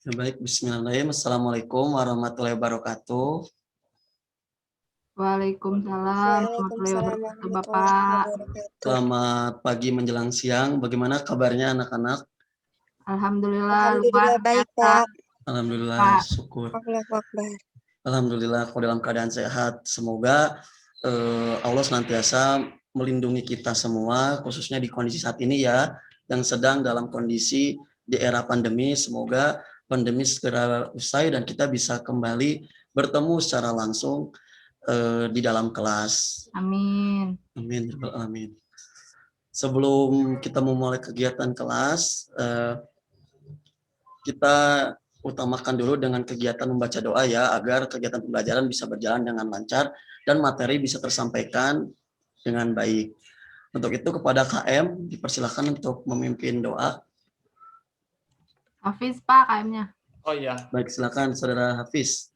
Ya, baik, bismillahirrahmanirrahim. Assalamualaikum warahmatullahi wabarakatuh. Waalaikumsalam warahmatullahi Waalaikumsalam wabarakatuh, warahmatullahi Bapak. wabarakatuh. Selamat pagi menjelang siang. Bagaimana kabarnya anak-anak? Alhamdulillah luar Alhamdulillah baik, biasa, Pak. Alhamdulillah, Pak. syukur. Allahu Akbar. Alhamdulillah, aku dalam keadaan sehat. Semoga Allah senantiasa melindungi kita semua, khususnya di kondisi saat ini ya, yang sedang dalam kondisi di era pandemi. Semoga pandemi segera usai dan kita bisa kembali bertemu secara langsung di dalam kelas. Amin. Amin, ya rabbal alamin. Sebelum kita memulai kegiatan kelas, kita utamakan dulu dengan kegiatan membaca doa ya, agar kegiatan pembelajaran bisa berjalan dengan lancar dan materi bisa tersampaikan dengan baik. Untuk itu kepada KM dipersilakan untuk memimpin doa. Hafiz, Pak, KM-nya. Oh iya, Baik, silakan Saudara Hafiz.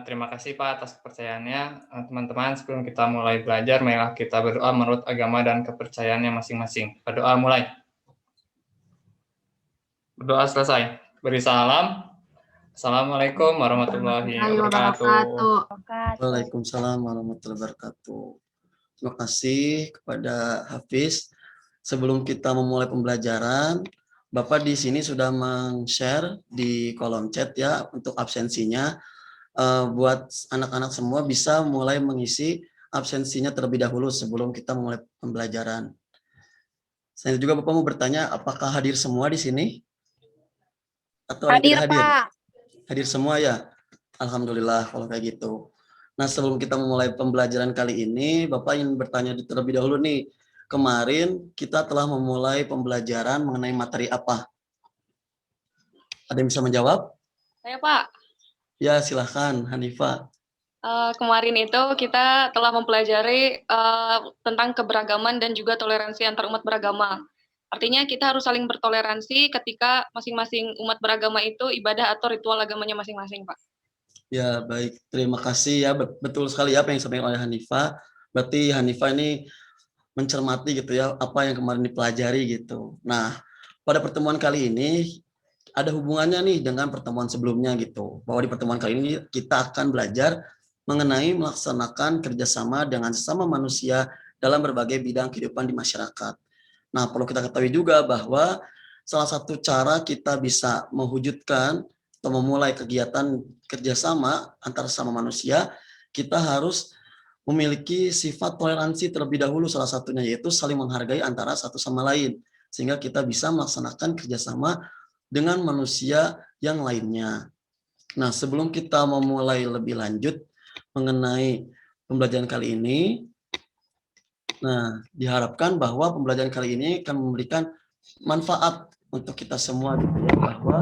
terima kasih Pak atas kepercayaannya. Teman-teman, sebelum kita mulai belajar, marilah kita berdoa menurut agama dan kepercayaannya masing-masing. Berdoa mulai. Berdoa selesai. Beri salam. Assalamualaikum warahmatullahi wabarakatuh. Waalaikumsalam warahmatullahi wabarakatuh. Terima kasih kepada Hafiz. Sebelum kita memulai pembelajaran, Bapak di sini sudah meng-share di kolom chat ya untuk absensinya. Buat anak-anak semua bisa mulai mengisi absensinya terlebih dahulu sebelum kita memulai pembelajaran. Saya juga Bapak mau bertanya, apakah hadir semua di sini? Atau ada yang tidak hadir? Pak. Hadir semua ya? Alhamdulillah kalau kayak gitu. Nah, sebelum kita memulai pembelajaran kali ini, Bapak ingin bertanya terlebih dahulu nih. Kemarin kita telah memulai pembelajaran mengenai materi apa? Ada yang bisa menjawab? Saya Pak, Ya, silahkan Hanifah. kemarin itu kita telah mempelajari tentang keberagaman dan juga toleransi antar umat beragama. Artinya kita harus saling bertoleransi ketika masing-masing umat beragama itu ibadah atau ritual agamanya masing-masing, Pak. Ya, baik. Terima kasih ya. Betul sekali ya apa yang disampaikan oleh Hanifah. Berarti Hanifah ini mencermati gitu ya apa yang kemarin dipelajari gitu. Nah, pada pertemuan kali ini ada hubungannya nih dengan pertemuan sebelumnya gitu. Bahwa di pertemuan kali ini kita akan belajar mengenai melaksanakan kerjasama dengan sesama manusia dalam berbagai bidang kehidupan di masyarakat. Nah, perlu kita ketahui juga bahwa salah satu cara kita bisa mewujudkan atau memulai kegiatan kerjasama antar sesama manusia, kita harus memiliki sifat toleransi terlebih dahulu, salah satunya yaitu saling menghargai antara satu sama lain, sehingga kita bisa melaksanakan kerjasama dengan manusia yang lainnya. Nah, sebelum kita memulai lebih lanjut mengenai pembelajaran kali ini, nah, diharapkan bahwa pembelajaran kali ini akan memberikan manfaat untuk kita semua gitu ya, bahwa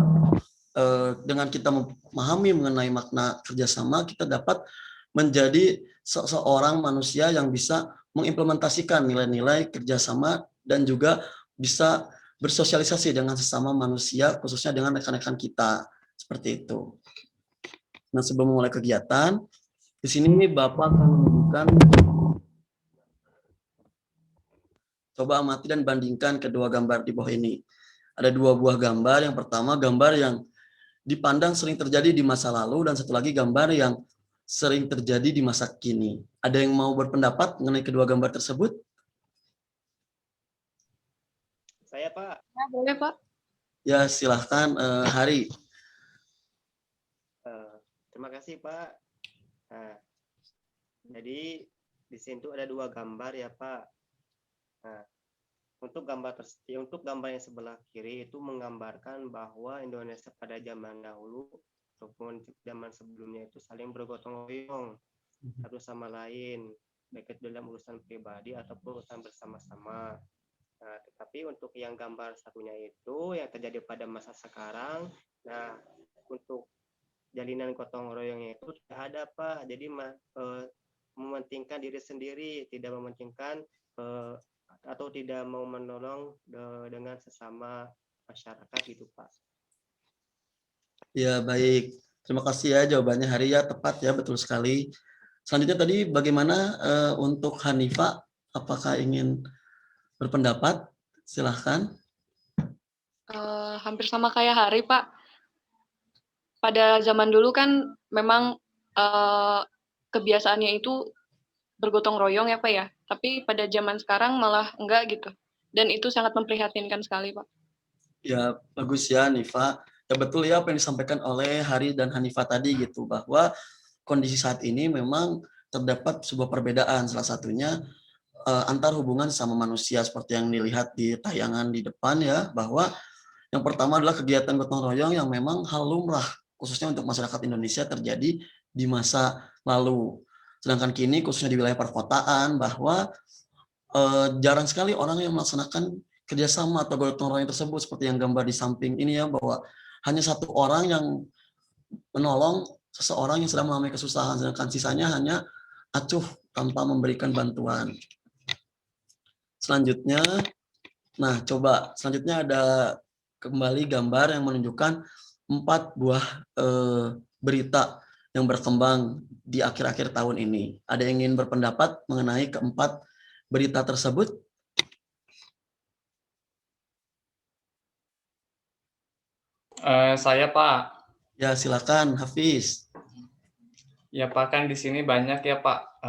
dengan kita memahami mengenai makna kerjasama, kita dapat menjadi seorang manusia yang bisa mengimplementasikan nilai-nilai kerjasama dan juga bisa bersosialisasi dengan sesama manusia, khususnya dengan rekan-rekan kita, seperti itu. Nah, sebelum memulai kegiatan, di sini Bapak akan menunjukkan. Coba amati dan bandingkan kedua gambar di bawah ini. Ada dua buah gambar. Yang pertama gambar yang dipandang sering terjadi di masa lalu dan satu lagi gambar yang sering terjadi di masa kini. Ada yang mau berpendapat mengenai kedua gambar tersebut? Saya Pak. Ya, boleh Pak. Ya, silahkan Hari. Terima kasih Pak. Nah, jadi di sini tuh ada dua gambar ya Pak. Nah, untuk gambar yang sebelah kiri itu menggambarkan bahwa Indonesia pada zaman dahulu ataupun zaman sebelumnya itu saling bergotong royong satu sama lain, baik itu dalam urusan pribadi ataupun urusan bersama-sama. Nah, tetapi untuk yang gambar satunya itu yang terjadi pada masa sekarang, nah untuk jalinan gotong royongnya itu tidak ada Pak. Jadi mementingkan diri sendiri, tidak mementingkan atau tidak mau menolong dengan sesama masyarakat gitu Pak. Ya, baik. Terima kasih ya jawabannya Hari ya, tepat ya, betul sekali. Selanjutnya tadi bagaimana untuk Hanifah, apakah ingin berpendapat? Silahkan. Hampir sama kayak Hari, Pak. pada zaman dulu kan memang kebiasaannya itu bergotong royong ya Pak ya, tapi pada zaman sekarang malah enggak gitu. Dan itu sangat memprihatinkan sekali Pak. Ya, bagus ya Nifa. Ya betul ya apa yang disampaikan oleh Hari dan Hanifa tadi gitu, bahwa kondisi saat ini memang terdapat sebuah perbedaan, salah satunya antar hubungan sama manusia seperti yang dilihat di tayangan di depan ya, bahwa yang pertama adalah kegiatan gotong royong yang memang hal lumrah, khususnya untuk masyarakat Indonesia terjadi di masa lalu. Sedangkan kini khususnya di wilayah perkotaan bahwa jarang sekali orang yang melaksanakan kerjasama atau gotong royong tersebut seperti yang gambar di samping ini ya, bahwa hanya satu orang yang menolong seseorang yang sedang mengalami kesusahan, sedangkan sisanya hanya acuh tanpa memberikan bantuan. Selanjutnya, nah coba selanjutnya ada kembali gambar yang menunjukkan 4 buah berita yang berkembang di akhir-akhir tahun ini. Ada yang ingin berpendapat mengenai keempat berita tersebut? Saya Pak. Ya silakan Hafiz. Ya Pak, kan di sini banyak ya Pak.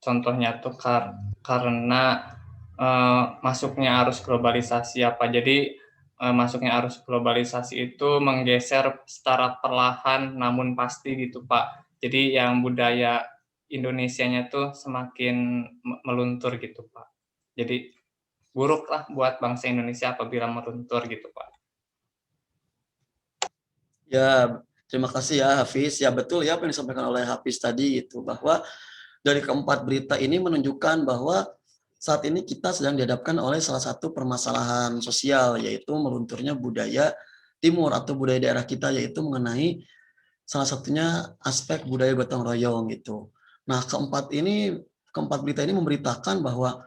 Contohnya tuh karena masuknya arus globalisasi apa. Jadi masuknya arus globalisasi itu menggeser secara perlahan namun pasti gitu Pak. Jadi yang budaya Indonesianya tuh semakin meluntur gitu Pak. Jadi buruk lah buat bangsa Indonesia apabila meluntur gitu Pak. Ya, terima kasih ya Hafiz. Ya betul ya apa yang disampaikan oleh Hafiz tadi itu, bahwa dari keempat berita ini menunjukkan bahwa saat ini kita sedang dihadapkan oleh salah satu permasalahan sosial, yaitu melunturnya budaya timur atau budaya daerah kita, yaitu mengenai salah satunya aspek budaya gotong royong gitu. Nah, keempat berita ini memberitakan bahwa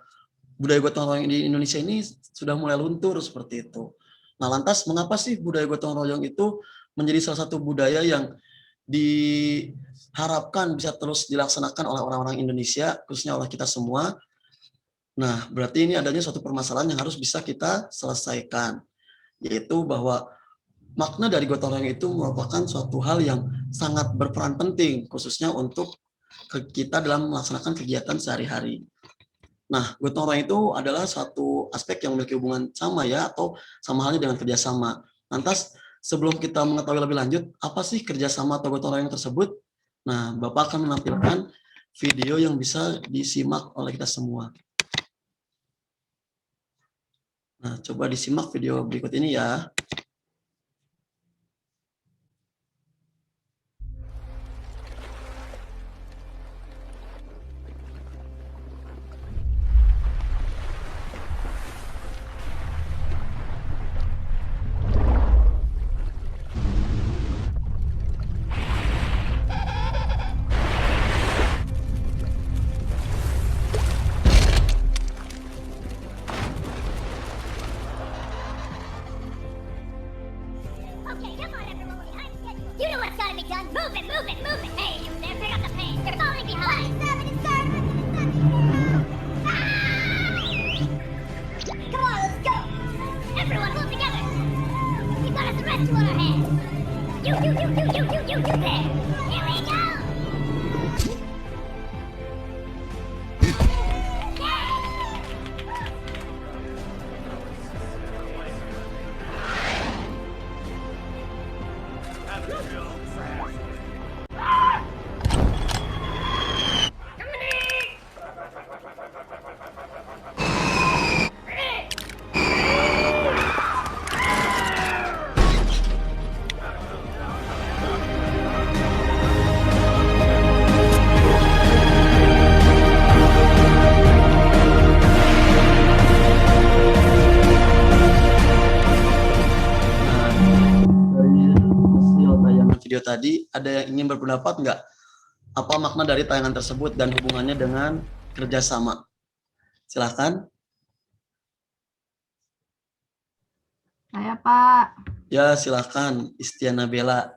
budaya gotong royong di Indonesia ini sudah mulai luntur seperti itu. Nah, lantas mengapa sih budaya gotong royong itu menjadi salah satu budaya yang diharapkan bisa terus dilaksanakan oleh orang-orang Indonesia, khususnya oleh kita semua? Nah, berarti ini adanya suatu permasalahan yang harus bisa kita selesaikan, yaitu bahwa makna dari gotong royong itu merupakan suatu hal yang sangat berperan penting, khususnya untuk kita dalam melaksanakan kegiatan sehari-hari. Nah, gotong royong itu adalah satu aspek yang memiliki hubungan sama ya, atau sama halnya dengan kerjasama. Lantas, sebelum kita mengetahui lebih lanjut, apa sih kerjasama atau gotong royong tersebut? Nah, Bapak akan menampilkan video yang bisa disimak oleh kita semua. Nah, coba disimak video berikut ini ya. Okay, come on, everyone behind schedule. You know what's gotta be done. Move it, move it, move it. Hey, you there, pick up the pace. You're falling behind. Come on, let's go. Everyone, move together. We've got a threat to on our hands. You there. Here we go. Video tadi, ada yang ingin berpendapat nggak? Apa makna dari tayangan tersebut dan hubungannya dengan kerjasama? Silahkan. Saya Pak. Ya, silahkan Istiana Bella.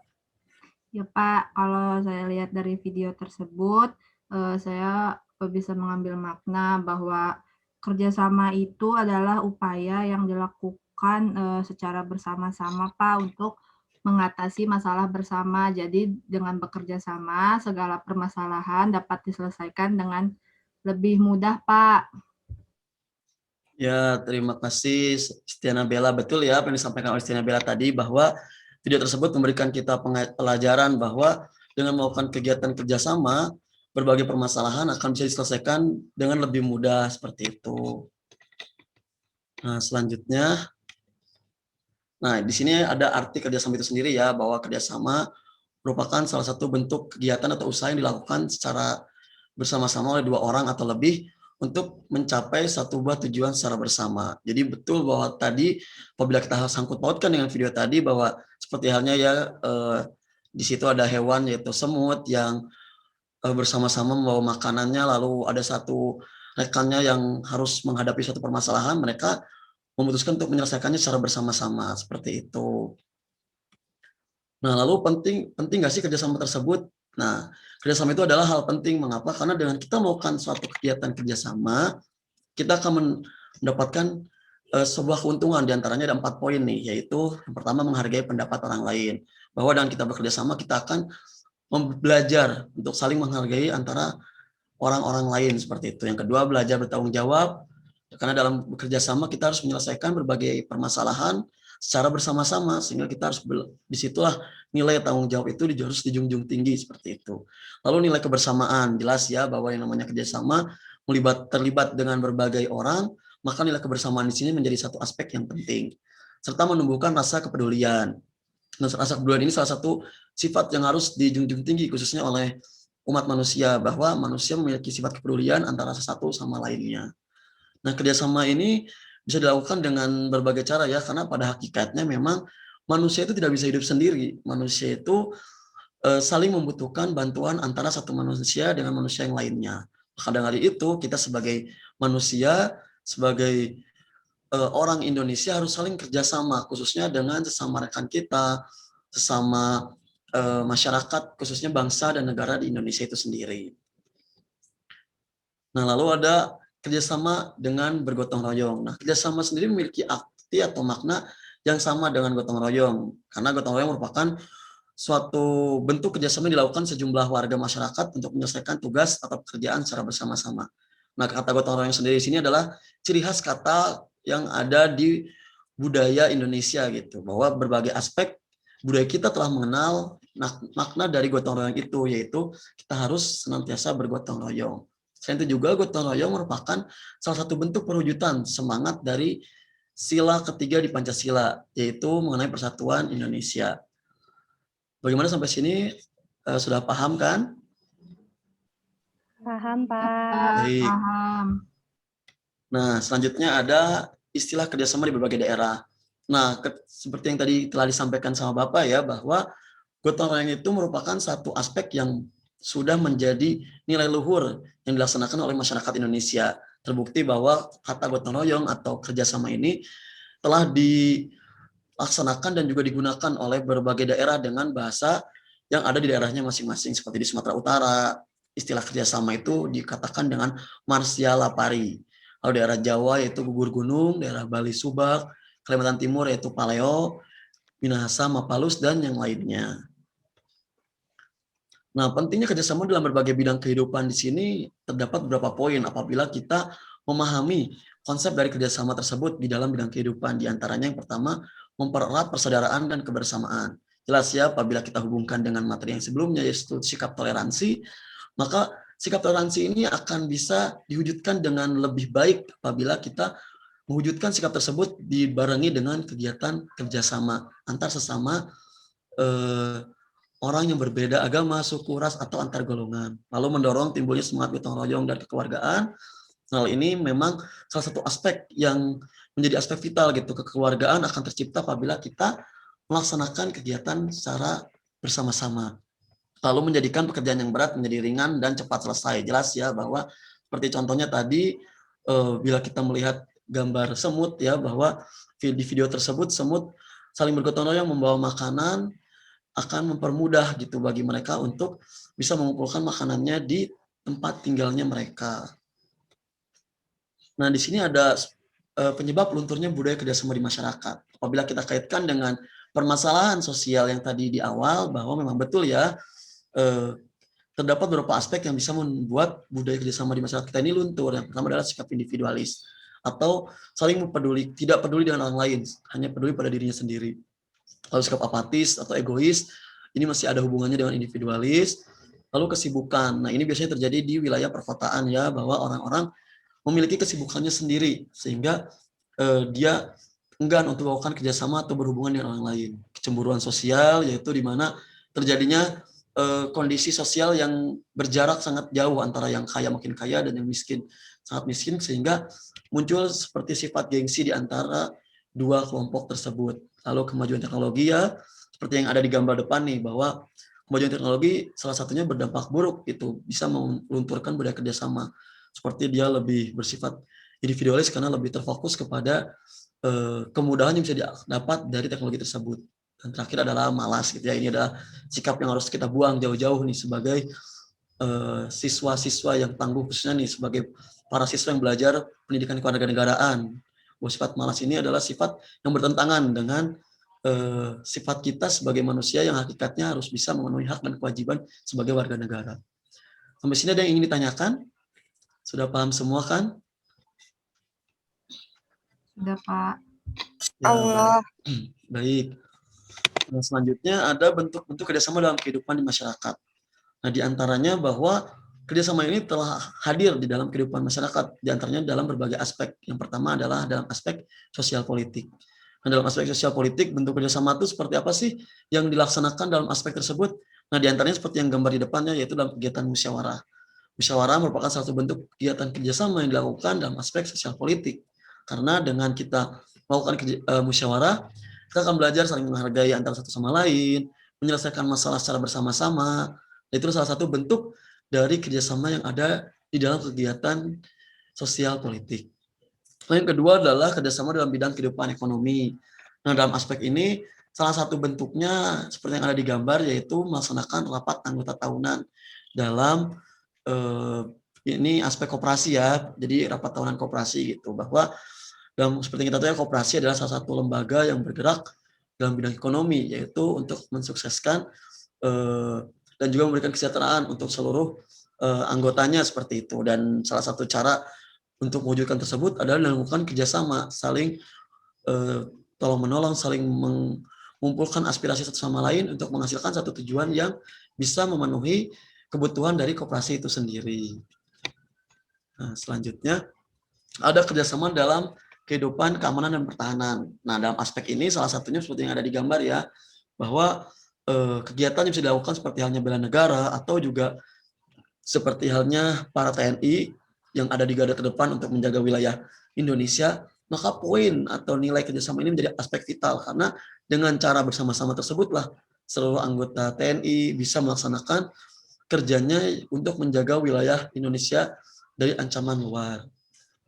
Ya Pak, kalau saya lihat dari video tersebut, saya bisa mengambil makna bahwa kerjasama itu adalah upaya yang dilakukan secara bersama-sama Pak untuk mengatasi masalah bersama. Jadi dengan bekerja sama, segala permasalahan dapat diselesaikan dengan lebih mudah, Pak. Ya, terima kasih Stiana Bella. Betul ya apa yang disampaikan oleh Stiana Bella tadi, bahwa video tersebut memberikan kita pelajaran bahwa dengan melakukan kegiatan kerjasama, berbagai permasalahan akan bisa diselesaikan dengan lebih mudah seperti itu. Nah, selanjutnya, di sini ada arti kerjasama itu sendiri ya, bahwa kerjasama merupakan salah satu bentuk kegiatan atau usaha yang dilakukan secara bersama-sama oleh dua orang atau lebih untuk mencapai satu buah tujuan secara bersama. Jadi betul bahwa tadi apabila kita sangkut pautkan dengan video tadi, bahwa seperti halnya ya di situ ada hewan yaitu semut yang bersama-sama membawa makanannya, lalu ada satu rekannya yang harus menghadapi suatu permasalahan, mereka memutuskan untuk menyelesaikannya secara bersama-sama seperti itu. Nah, lalu penting nggak sih kerjasama tersebut? Nah, kerjasama itu adalah hal penting. Mengapa? Karena dengan kita melakukan suatu kegiatan kerjasama, kita akan mendapatkan sebuah keuntungan. Di antaranya ada 4 poin nih, yaitu yang pertama menghargai pendapat orang lain. Bahwa dengan kita bekerjasama, kita akan belajar untuk saling menghargai antara orang-orang lain seperti itu. Yang kedua, belajar bertanggung jawab. Karena dalam bekerja sama kita harus menyelesaikan berbagai permasalahan secara bersama-sama, sehingga kita harus disitulah nilai tanggung jawab itu harus dijunjung tinggi seperti itu. Lalu nilai kebersamaan, jelas ya bahwa yang namanya kerjasama terlibat dengan berbagai orang, maka nilai kebersamaan di sini menjadi satu aspek yang penting, serta menumbuhkan rasa kepedulian. Nah, rasa kepedulian ini salah satu sifat yang harus dijunjung tinggi khususnya oleh umat manusia, bahwa manusia memiliki sifat kepedulian antara satu sama lainnya. Nah, kerjasama ini bisa dilakukan dengan berbagai cara ya, karena pada hakikatnya memang manusia itu tidak bisa hidup sendiri. Manusia itu saling membutuhkan bantuan antara satu manusia dengan manusia yang lainnya. Maka dengan itu kita sebagai manusia, sebagai orang Indonesia harus saling kerjasama, khususnya dengan sesama rekan kita, sesama masyarakat, khususnya bangsa dan negara di Indonesia itu sendiri. Nah, lalu ada kerjasama dengan bergotong royong. Nah, kerjasama sendiri memiliki arti atau makna yang sama dengan gotong royong, karena gotong royong merupakan suatu bentuk kerjasama yang dilakukan sejumlah warga masyarakat untuk menyelesaikan tugas atau pekerjaan secara bersama-sama. Nah, kata gotong royong sendiri di sini adalah ciri khas kata yang ada di budaya Indonesia gitu, bahwa berbagai aspek budaya kita telah mengenal makna dari gotong royong itu, yaitu kita harus senantiasa bergotong royong. Selain itu juga gotong royong merupakan salah satu bentuk perwujudan semangat dari sila ketiga di Pancasila, yaitu mengenai persatuan Indonesia. Bagaimana sampai sini? Sudah paham kan? Paham, Pak. Baik. Paham. Nah, selanjutnya ada istilah kerjasama di berbagai daerah. Nah, seperti yang tadi telah disampaikan sama Bapak ya, bahwa gotong royong itu merupakan satu aspek yang sudah menjadi nilai luhur yang dilaksanakan oleh masyarakat Indonesia. Terbukti bahwa kata gotong royong atau kerjasama ini telah dilaksanakan dan juga digunakan oleh berbagai daerah dengan bahasa yang ada di daerahnya masing-masing. Seperti di Sumatera Utara, istilah kerjasama itu dikatakan dengan Marsia Lapari. Lalu daerah Jawa yaitu gugur gunung, daerah Bali Subak, Kalimantan Timur yaitu Paleo, Minahasa, Mapalus, dan yang lainnya. Nah, pentingnya kerjasama dalam berbagai bidang kehidupan di sini terdapat beberapa poin apabila kita memahami konsep dari kerjasama tersebut di dalam bidang kehidupan. Di antaranya yang pertama, mempererat persaudaraan dan kebersamaan. Jelas ya, apabila kita hubungkan dengan materi yang sebelumnya, yaitu sikap toleransi, maka sikap toleransi ini akan bisa diwujudkan dengan lebih baik apabila kita mewujudkan sikap tersebut dibarengi dengan kegiatan kerjasama antar sesama orang yang berbeda agama, suku, ras, atau antar golongan. Lalu mendorong timbulnya semangat gotong royong dan kekeluargaan. Hal ini memang salah satu aspek yang menjadi aspek vital gitu. Kekeluargaan akan tercipta apabila kita melaksanakan kegiatan secara bersama-sama. Lalu menjadikan pekerjaan yang berat menjadi ringan dan cepat selesai. Jelas ya bahwa seperti contohnya tadi, bila kita melihat gambar semut ya, bahwa di video tersebut semut saling bergotong royong membawa makanan, akan mempermudah gitu bagi mereka untuk bisa mengumpulkan makanannya di tempat tinggalnya mereka. Nah, di sini ada penyebab lunturnya budaya kerjasama di masyarakat. Apabila kita kaitkan dengan permasalahan sosial yang tadi di awal, bahwa memang betul ya, terdapat beberapa aspek yang bisa membuat budaya kerjasama di masyarakat kita ini luntur. Yang pertama adalah sikap individualis, atau saling tidak peduli dengan orang lain, hanya peduli pada dirinya sendiri. Lalu sikap apatis atau egois, ini masih ada hubungannya dengan individualis. Lalu kesibukan, nah ini biasanya terjadi di wilayah perkotaan ya, bahwa orang-orang memiliki kesibukannya sendiri, sehingga dia enggan untuk melakukan kerjasama atau berhubungan dengan orang lain. Kecemburuan sosial, yaitu di mana terjadinya kondisi sosial yang berjarak sangat jauh antara yang kaya makin kaya dan yang miskin sangat miskin, sehingga muncul seperti sifat gengsi di antara dua kelompok tersebut. Lalu kemajuan teknologi ya, seperti yang ada di gambar depan nih, bahwa kemajuan teknologi salah satunya berdampak buruk, itu bisa melunturkan budaya kerjasama. Seperti dia lebih bersifat individualis karena lebih terfokus kepada kemudahan yang bisa didapat dari teknologi tersebut. Dan terakhir adalah malas gitu ya. Ini adalah sikap yang harus kita buang jauh-jauh nih sebagai siswa-siswa yang tangguh, khususnya nih sebagai para siswa yang belajar pendidikan kewarganegaraan. Bahwa sifat malas ini adalah sifat yang bertentangan dengan sifat kita sebagai manusia yang hakikatnya harus bisa memenuhi hak dan kewajiban sebagai warga negara. Sampai sini ada yang ingin ditanyakan? Sudah paham semua kan? Sudah, Pak. Ya, Allah. Baik. Nah, selanjutnya ada bentuk-bentuk kerjasama dalam kehidupan di masyarakat. Nah, di antaranya bahwa kerjasama ini telah hadir di dalam kehidupan masyarakat, di antaranya dalam berbagai aspek. Yang pertama adalah dalam aspek sosial politik. Nah, dalam aspek sosial politik, bentuk kerjasama itu seperti apa sih yang dilaksanakan dalam aspek tersebut? Nah, di antaranya seperti yang gambar di depannya, yaitu dalam kegiatan musyawarah. Musyawarah merupakan satu bentuk kegiatan kerjasama yang dilakukan dalam aspek sosial politik. Karena dengan kita melakukan musyawarah, kita akan belajar saling menghargai antara satu sama lain, menyelesaikan masalah secara bersama-sama. Itu salah satu bentuk dari kerjasama yang ada di dalam kegiatan sosial politik. Yang kedua adalah kerjasama dalam bidang kehidupan ekonomi. Nah, dalam aspek ini, salah satu bentuknya seperti yang ada di gambar, yaitu melaksanakan rapat anggota tahunan dalam ini aspek koperasi ya. Jadi rapat tahunan koperasi gitu, bahwa dalam seperti kita tahu ya, koperasi adalah salah satu lembaga yang bergerak dalam bidang ekonomi, yaitu untuk mensukseskan dan juga memberikan kesejahteraan untuk seluruh anggotanya seperti itu. Dan salah satu cara untuk mewujudkan tersebut adalah melakukan kerjasama, saling tolong-menolong, saling mengumpulkan aspirasi satu sama lain untuk menghasilkan satu tujuan yang bisa memenuhi kebutuhan dari koperasi itu sendiri. Nah, selanjutnya ada kerjasama dalam kehidupan keamanan dan pertahanan. Nah, dalam aspek ini salah satunya seperti yang ada di gambar ya, bahwa kegiatan yang bisa dilakukan seperti halnya bela negara, atau juga seperti halnya para TNI yang ada di garda terdepan untuk menjaga wilayah Indonesia, maka poin atau nilai kerjasama ini menjadi aspek vital, karena dengan cara bersama-sama tersebutlah seluruh anggota TNI bisa melaksanakan kerjanya untuk menjaga wilayah Indonesia dari ancaman luar.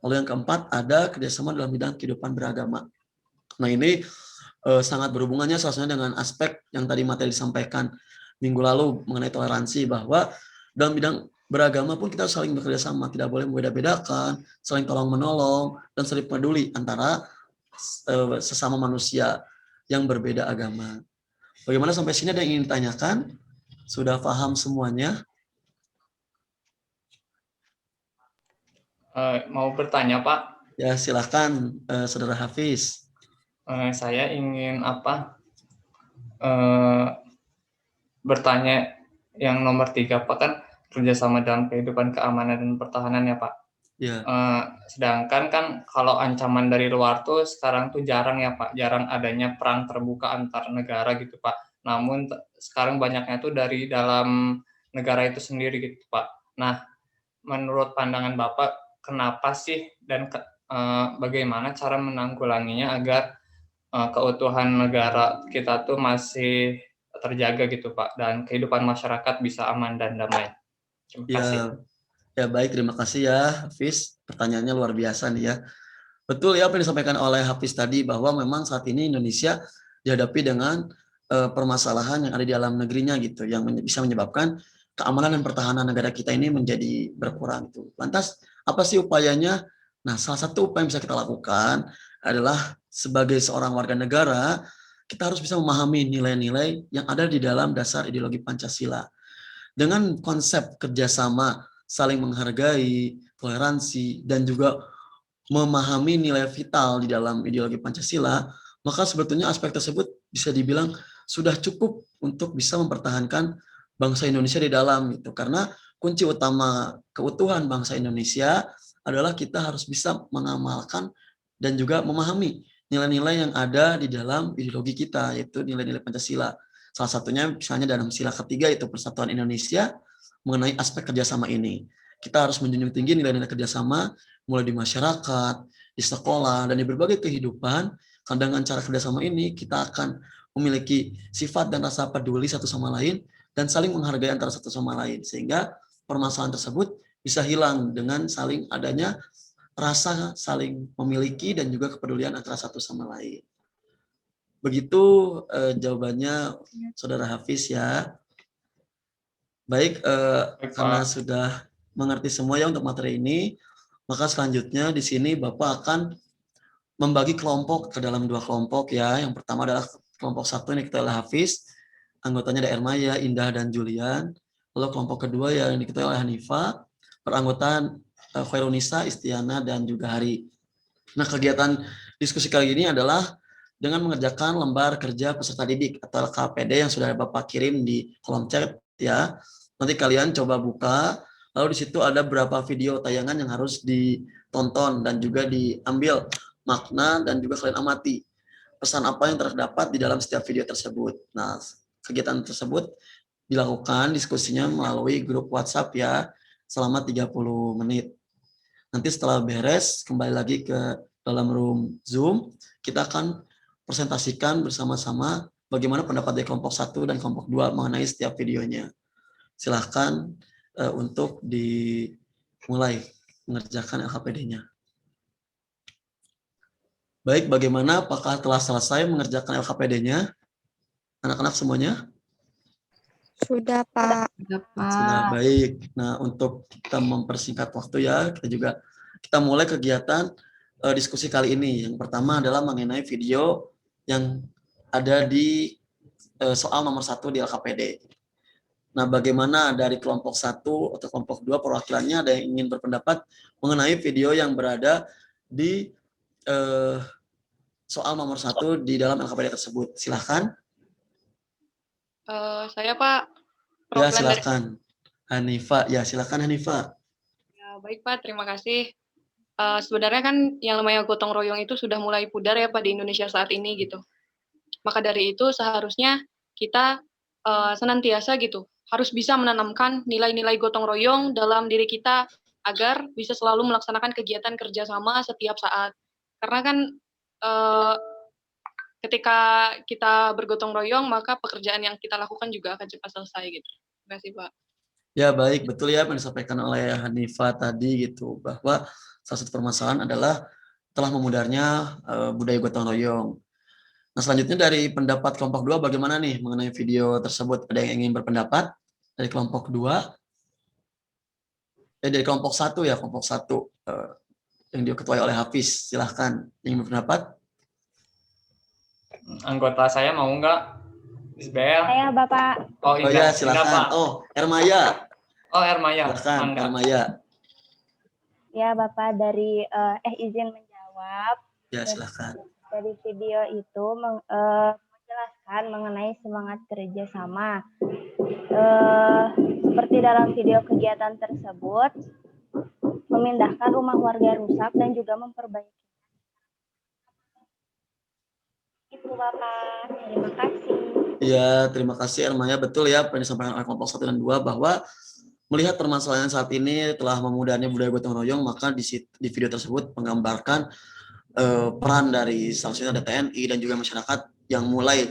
Lalu yang keempat ada kerjasama dalam bidang kehidupan beragama. Nah, ini sangat berhubungannya salah satunya dengan aspek yang tadi materi disampaikan minggu lalu mengenai toleransi, bahwa dalam bidang beragama pun kita saling bekerja sama, tidak boleh membeda-bedakan, saling tolong-menolong, dan saling peduli antara sesama manusia yang berbeda agama. Bagaimana sampai sini, ada yang ingin ditanyakan? Sudah paham semuanya? Mau bertanya, Pak? Ya, silakan, Saudara Hafiz. Saya ingin bertanya yang nomor 3, Pak, kan kerjasama dalam kehidupan keamanan dan pertahanan ya, Pak. Ya. Sedangkan kan kalau ancaman dari luar tuh sekarang tuh jarang ya, Pak, jarang adanya perang terbuka antar negara gitu, Pak. Namun sekarang banyaknya tuh dari dalam negara itu sendiri gitu, Pak. Nah, menurut pandangan Bapak, kenapa sih dan bagaimana cara menanggulanginya agar keutuhan negara kita tuh masih terjaga gitu, Pak, dan kehidupan masyarakat bisa aman dan damai? Terima kasih. Ya, baik, terima kasih ya Hafiz, pertanyaannya luar biasa nih ya. Betul ya apa yang disampaikan oleh Hafiz tadi, bahwa memang saat ini Indonesia dihadapi dengan permasalahan yang ada di dalam negerinya gitu, yang bisa menyebabkan keamanan dan pertahanan negara kita ini menjadi berkurang itu. Lantas apa sih upayanya? Nah, salah satu upaya yang bisa kita lakukan adalah sebagai seorang warga negara kita harus bisa memahami nilai-nilai yang ada di dalam dasar ideologi Pancasila. Dengan konsep kerjasama, saling menghargai, toleransi, dan juga memahami nilai vital di dalam ideologi Pancasila, maka sebetulnya aspek tersebut bisa dibilang sudah cukup untuk bisa mempertahankan bangsa Indonesia di dalam itu. Karena kunci utama keutuhan bangsa Indonesia adalah kita harus bisa mengamalkan dan juga memahami nilai-nilai yang ada di dalam ideologi kita, yaitu nilai-nilai Pancasila. Salah satunya misalnya dalam sila ketiga, itu Persatuan Indonesia, mengenai aspek kerjasama ini. Kita harus menjunjung tinggi nilai-nilai kerjasama, mulai di masyarakat, di sekolah, dan di berbagai kehidupan. Dengan cara kerjasama ini, kita akan memiliki sifat dan rasa peduli satu sama lain, dan saling menghargai antara satu sama lain. Sehingga permasalahan tersebut bisa hilang dengan saling adanya rasa saling memiliki dan juga kepedulian antara satu sama lain. Begitu jawabannya Saudara Hafiz ya. Baik, karena sudah mengerti semua ya untuk materi ini, maka selanjutnya di sini Bapak akan membagi kelompok ke dalam 2 kelompok ya. Yang pertama adalah kelompok 1 ini diketuai oleh Hafiz, anggotanya ada Ermaya, Indah, dan Julian. Lalu kelompok kedua yang diketuai oleh Hanifa, peranggotaan Khairunisa, Istiana, dan juga Hari. Nah, kegiatan diskusi kali ini adalah dengan mengerjakan lembar kerja peserta didik atau LKPD yang sudah Bapak kirim di kolom chat ya. Nanti kalian coba buka, lalu di situ ada beberapa video tayangan yang harus ditonton dan juga diambil makna dan juga kalian amati pesan apa yang terdapat di dalam setiap video tersebut. Nah, kegiatan tersebut dilakukan diskusinya melalui grup WhatsApp ya, selama 30 menit. Nanti setelah beres, kembali lagi ke dalam room Zoom, kita akan presentasikan bersama-sama bagaimana pendapat dari kelompok 1 dan kelompok 2 mengenai setiap videonya. Silahkan untuk dimulai mengerjakan LKPD-nya. Baik, bagaimana? Apakah telah selesai mengerjakan LKPD-nya? Anak-anak semuanya? Sudah, Pak. Sudah, baik. Nah, untuk kita mempersingkat waktu ya, kita mulai kegiatan diskusi kali ini. Yang pertama adalah mengenai video yang ada di soal nomor 1 di LKPD. Nah, bagaimana dari kelompok 1 atau kelompok 2 perwakilannya ada yang ingin berpendapat mengenai video yang berada di soal nomor 1 di dalam LKPD tersebut? Silahkan. Saya Pak. Ya, silakan. Hanifa. Ya, silakan Hanifa. Ya, baik Pak, terima kasih. Sebenarnya kan yang namanya gotong royong itu sudah mulai pudar ya Pak di Indonesia saat ini gitu. Maka dari itu seharusnya kita senantiasa gitu harus bisa menanamkan nilai-nilai gotong royong dalam diri kita agar bisa selalu melaksanakan kegiatan kerjasama setiap saat. Karena kan ketika kita bergotong royong, maka pekerjaan yang kita lakukan juga akan cepat selesai gitu. Terima kasih, Pak. Ya, baik, betul ya yang disampaikan oleh Hanifa tadi gitu, bahwa salah satu permasalahan adalah telah memudarnya budaya gotong royong. Nah, selanjutnya dari pendapat kelompok 2 bagaimana nih mengenai video tersebut? Ada yang ingin berpendapat dari kelompok 2? Dari kelompok 1 ya, kelompok 1 yang diketuai oleh Hafiz. Silahkan, ingin berpendapat? Anggota saya mau nggak? Isbel? Saya, Bapak. Oh ya, silakan. Oh, Ermaya. Oh, Ermaya. Silakan, Ermaya. Ya, Bapak, dari izin menjawab. Ya, silakan. Dari video itu menjelaskan mengenai semangat kerjasama. Seperti dalam video kegiatan tersebut, memindahkan rumah warga rusak dan juga memperbaiki. Itu Bapak, terima kasih. Ya, terima kasih Ermaya. Betul ya, apa yang disampaikan oleh kelompok 1 dan 2, bahwa melihat permasalahan saat ini telah memudarnya budaya gotong royong, maka di video tersebut menggambarkan peran dari salah satunya ada TNI dan juga masyarakat yang mulai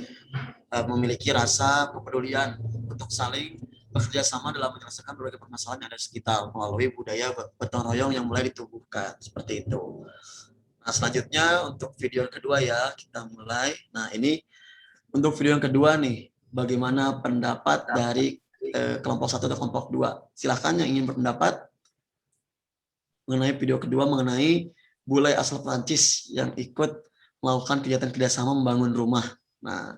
memiliki rasa kepedulian untuk saling bekerja sama dalam menyelesaikan berbagai permasalahan yang ada di sekitar melalui budaya gotong royong yang mulai ditubuhkan seperti itu. Nah, selanjutnya untuk video yang kedua ya, kita mulai. Nah, ini untuk video yang kedua nih, bagaimana pendapat dari kelompok 1 atau kelompok 2? Silakan yang ingin berpendapat mengenai video kedua mengenai bule asal Prancis yang ikut melakukan kegiatan kerjasama membangun rumah Nah,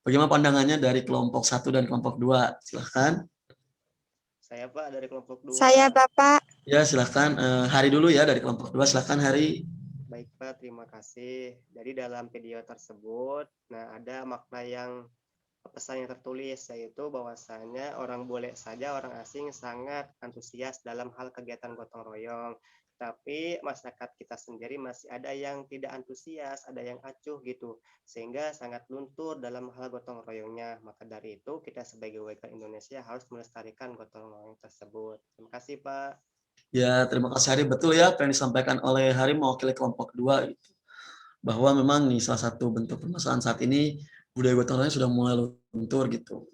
bagaimana pandangannya dari kelompok 1 dan kelompok 2? Silahkan. Saya Pak dari kelompok 2. Saya Bapak. Ya, silahkan. Hari dulu ya dari kelompok 2. Silahkan Hari. Baik Pak, terima kasih. Jadi dalam video tersebut, nah ada makna yang pesan yang tertulis, yaitu bahwasanya orang bule saja, orang asing sangat antusias dalam hal kegiatan gotong royong. Tapi masyarakat kita sendiri masih ada yang tidak antusias, ada yang acuh gitu, sehingga sangat luntur dalam hal gotong royongnya. Maka dari itu kita sebagai warga Indonesia harus melestarikan gotong royong tersebut. Terima kasih Pak. Ya, terima kasih Hari. Betul ya apa yang disampaikan oleh Hari mewakili kelompok 2 gitu. Bahwa memang nih salah satu bentuk permasalahan saat ini budaya gotong royong sudah mulai luntur gitu.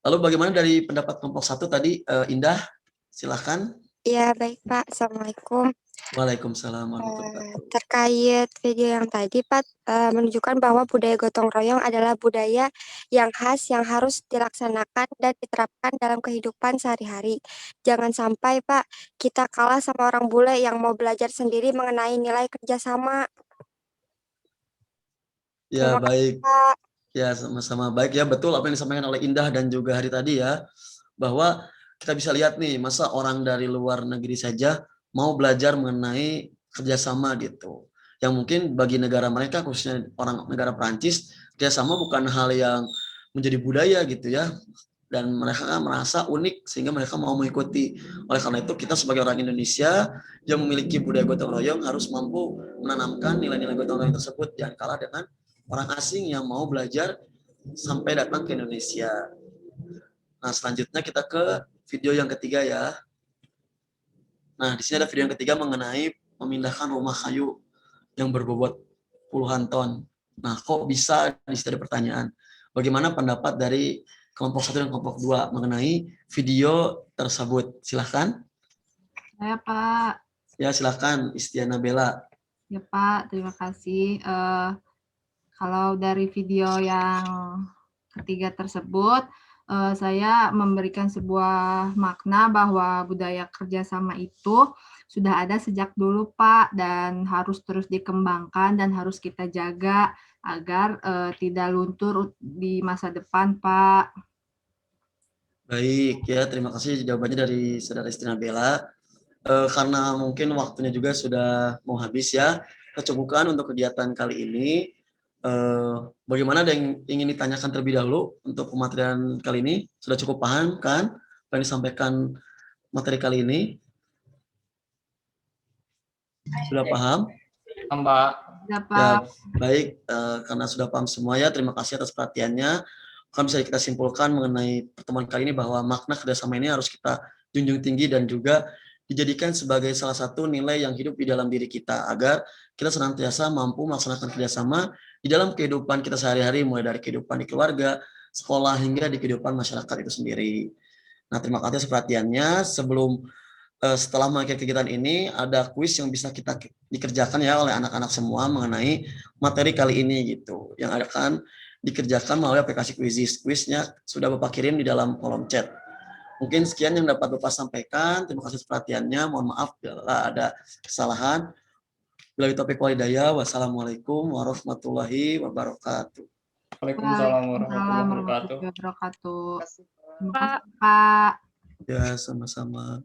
Lalu bagaimana dari pendapat kelompok 1 tadi, Indah? Silahkan. Ya, baik Pak. Assalamualaikum. Waalaikumsalam warahmatullahi wabarakatuh. Terkait video yang tadi Pak, menunjukkan bahwa budaya gotong royong adalah budaya yang khas yang harus dilaksanakan dan diterapkan dalam kehidupan sehari-hari. Jangan sampai Pak, kita kalah sama orang bule yang mau belajar sendiri mengenai nilai kerjasama. Ya, Terima kasih baik. Pak. Ya, sama-sama. Baik ya, betul apa yang disampaikan oleh Indah dan juga Hari tadi ya, bahwa kita bisa lihat nih, masa orang dari luar negeri saja mau belajar mengenai kerjasama gitu. Yang mungkin bagi negara mereka, khususnya orang negara Perancis, kerjasama bukan hal yang menjadi budaya gitu ya. Dan mereka merasa unik sehingga mereka mau mengikuti. Oleh karena itu kita sebagai orang Indonesia yang memiliki budaya gotong royong harus mampu menanamkan nilai-nilai gotong royong tersebut, jangan kalah dengan orang asing yang mau belajar sampai datang ke Indonesia. Nah, selanjutnya kita ke video yang ketiga ya. Nah, di sini ada video yang ketiga mengenai memindahkan rumah kayu yang berbobot puluhan ton. Nah, kok bisa? Di situ ada pertanyaan. Bagaimana pendapat dari kelompok 1 dan kelompok 2 mengenai video tersebut? Silahkan. Saya Pak. Ya, silahkan Istiana Bella. Ya Pak, terima kasih. Kalau dari video yang ketiga tersebut, saya memberikan sebuah makna bahwa budaya kerjasama itu sudah ada sejak dulu Pak, dan harus terus dikembangkan dan harus kita jaga agar tidak luntur di masa depan Pak. Baik ya, terima kasih jawabannya dari Saudara Istiana Bella. Karena mungkin waktunya juga sudah mau habis ya, kita cukupkan untuk kegiatan kali ini. Bagaimana ada yang ingin ditanyakan terlebih dahulu untuk pematerian kali ini? Sudah cukup paham kan apa yang disampaikan materi kali ini? Sudah paham? Mbak. Ya Ya, Pak. baik, karena sudah paham semua ya, terima kasih atas perhatiannya. Kan bisa kita simpulkan mengenai pertemuan kali ini bahwa makna kerjasama ini harus kita junjung tinggi dan juga dijadikan sebagai salah satu nilai yang hidup di dalam diri kita agar kita senantiasa mampu melaksanakan kerjasama di dalam kehidupan kita sehari-hari, mulai dari kehidupan di keluarga, sekolah, hingga di kehidupan masyarakat itu sendiri. Nah, terima kasih atas perhatiannya. Setelah mengakhiri kegiatan ini, ada kuis yang bisa kita dikerjakan ya oleh anak-anak semua mengenai materi kali ini gitu, yang akan dikerjakan melalui aplikasi Quizizz. Kuisnya sudah Bapak kirim di dalam kolom chat. Mungkin sekian yang dapat Bapak sampaikan. Terima kasih atas perhatiannya. Mohon maaf bila ada kesalahan. Billahi taufiq wal hidayah. Wassalamualaikum warahmatullahi wabarakatuh. Waalaikumsalam Waalaikumsalam warahmatullahi wabarakatuh. warahmatullahi wabarakatuh. Terima kasih Pak. Terima kasih Pak. Ya, sama-sama.